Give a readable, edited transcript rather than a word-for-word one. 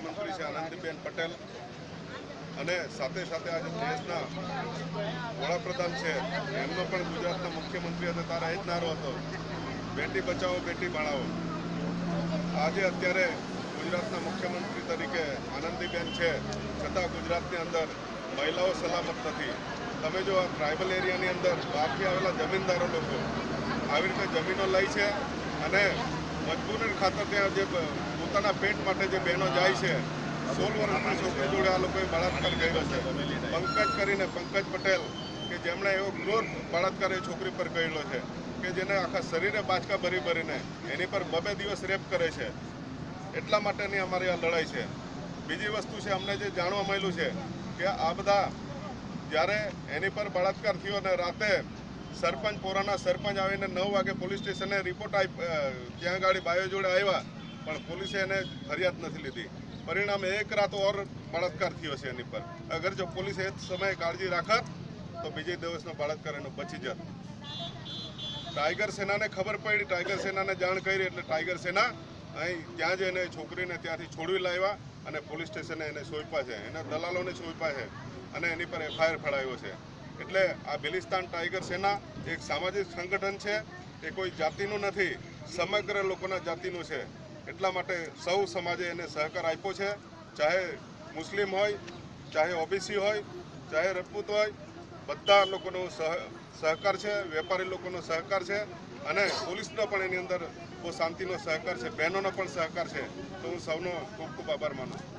મુખ્યમંત્રી છે આનંદીબેન પટેલ અને સાથે સાથે આજે દેશના વડાપ્રધાન છે એમનો પણ ગુજરાતના મુખ્યમંત્રી હતા તારા એ જ નારો હતો, બેટી બચાવો બેટી ભણાવો. આજે અત્યારે ગુજરાતના મુખ્યમંત્રી તરીકે આનંદીબેન છે, છતાં ગુજરાતની અંદર મહિલાઓ સલામત નથી. તમે જો આ ટ્રાઇબલ એરિયાની અંદર બહારથી આવેલા જમીનદારો લોકો આવી રીતે જમીનો લઈ છે અને મજબૂરી ખાતર ત્યાં જે પોતાના પેટ માટે જે બહેનો જાય છે, 16 વર્ષની છોકરી જોડે આ લોકોએ બળાત્કાર કર્યો છે. પંકજ પટેલ કે જેમણે એવો ક્રૂર બળાત્કાર એ છોકરી પર કરેલો છે કે જેને આખા શરીરે બાચકા ભરીને એની પર 2 દિવસ રેપ કરે છે. એટલા માટેની અમારી આ લડાઈ છે. બીજી વસ્તુ છે, અમને જે જાણવા મળ્યું છે કે આ બધા જ્યારે એની પર બળાત્કાર થયો અને રાતે પોરાના સરપંચ આવીને 9 વાગે પોલીસ સ્ટેશને રિપોર્ટ ત્યાં ગાડી બાયો જોડે આવ્યા, પણ પોલીસે એને ફરિયાદ નથી લીધી. પરિણામે 1 રાત ઓર બળાત્કાર થયો છે એની પર. અગર જો પોલીસે એ સમયે કાળજી રાખત તો બીજે દિવસનો બળાત્કાર એનો બચી જત. ટાઈગર સેનાને ખબર પડી, ટાઈગર સેનાને જાણ કરી એટલે ટાઈગર સેના અહીં ત્યાં જ એને છોકરીને ત્યાંથી છોડવી લાવ્યા અને પોલીસ સ્ટેશને એને સોંપ્યા છે, એના દલાલોને સોંપ્યા છે અને એની પર FIR ફળાવ્યો છે. એટલે આ બિલિસ્તાન ટાઈગર સેના એક સામાજિક સંગઠન છે, એ કોઈ જાતિનું નથી, સમગ્ર લોકોના જાતિનું છે. એટલા માટે સૌ સમાજે એને સહકાર આપ્યો છે, ચાહે મુસ્લિમ હોય, ચાહે OBC હોય, ચાહે રજપૂત હોય, બધા લોકોનો સહકાર છે, વેપારી લોકોનો સહકાર છે અને પોલીસનો પણ એની અંદર બહુ શાંતિનો સહકાર છે, બહેનોનો પણ સહકાર છે. તો હું સૌનો ખૂબ ખૂબ આભાર માનું છું.